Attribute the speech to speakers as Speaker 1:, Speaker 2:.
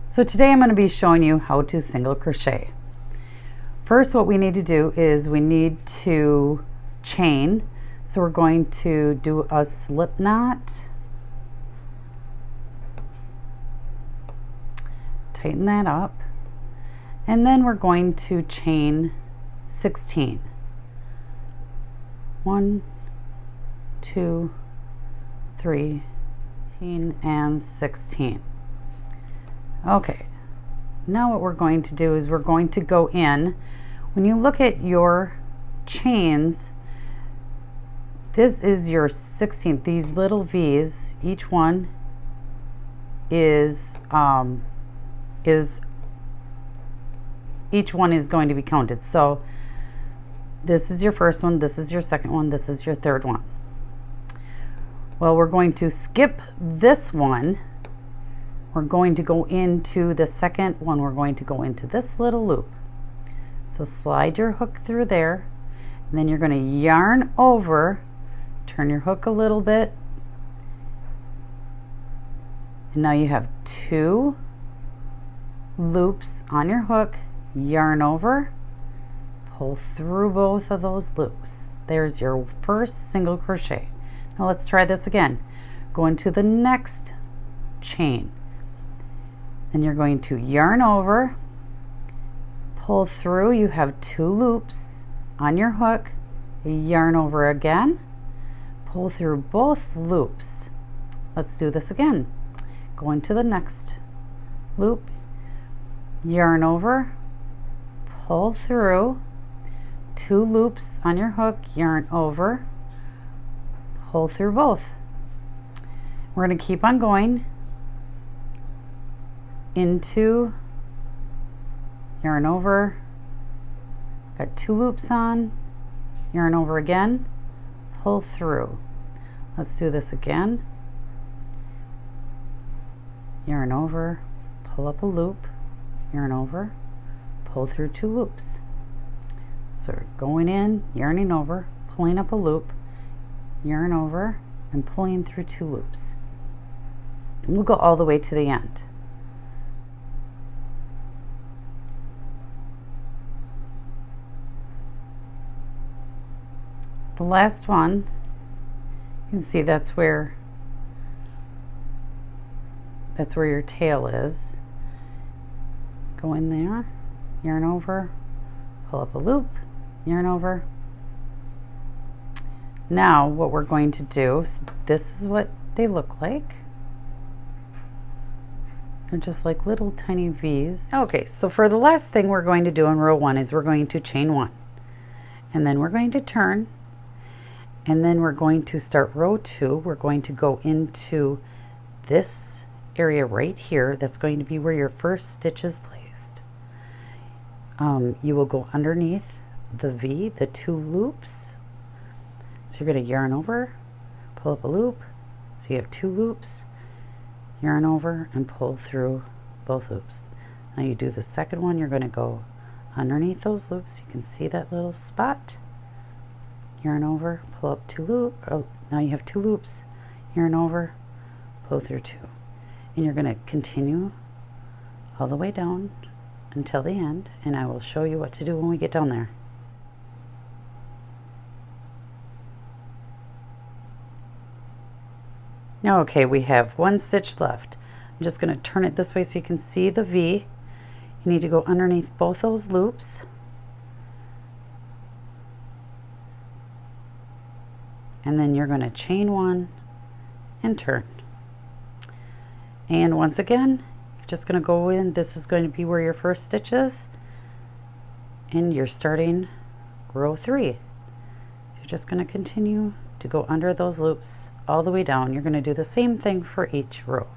Speaker 1: So today I'm going to be showing you how to single crochet. First, what we need to do is we need to chain. So we're going to do a slip knot, tighten that up, and then we're going to chain 16. 1, 2, 3, and 16. Okay, now what we're going to do is we're going to go in. When you look at your chains, this is your 16th. These little V's, each one is each one is going to be counted. So this is your first one, this is your second one, this is your third one. Well, we're going to skip this one. We're going to go into the second one. We're going to go into this little loop. So slide your hook through there, and then you're going to yarn over, turn your hook a little bit, and now you have 2 loops on your hook, yarn over, pull through both of those loops. There's your first single crochet. Now let's try this again. Go into the next chain. And you're going to yarn over, pull through. You have 2 loops on your hook, yarn over again, pull through both loops. Let's do this again. Go into the next loop, yarn over, pull through, 2 loops on your hook, yarn over, pull through both. We're going to keep on going into, yarn over, got 2 loops on, yarn over again, pull through. Let's do this again. Yarn over, pull up a loop, yarn over, pull through 2 loops. So we're going in, yarning over, pulling up a loop, yarn over, and pulling through 2 loops. And we'll go all the way to the end. The last one, you can see that's where your tail is. Go in there, yarn over, pull up a loop, yarn over. Now what we're going to do, so this is what they look like. They're just like little tiny V's. Okay, so for the last thing we're going to do in row 1 is we're going to chain 1. And then we're going to turn. And then we're going to start row 2. We're going to go into this area right here. That's going to be where your first stitch is placed. You will go underneath the V, the 2 loops. So you're going to yarn over, pull up a loop. So you have 2 loops, yarn over, and pull through both loops. Now you do the second one. You're going to go underneath those loops. You can see that little spot. Yarn over, pull up 2 loops. Oh, now you have 2 loops. Yarn over, pull through 2. And you're going to continue all the way down until the end, and I will show you what to do when we get down there. Now, okay, we have 1 stitch left. I'm just going to turn it this way so you can see the V. You need to go underneath both those loops. And then you're going to chain 1 and turn. And once again, you're just going to go in. This is going to be where your first stitch is. And you're starting row 3. So you're just going to continue to go under those loops all the way down. You're going to do the same thing for each row.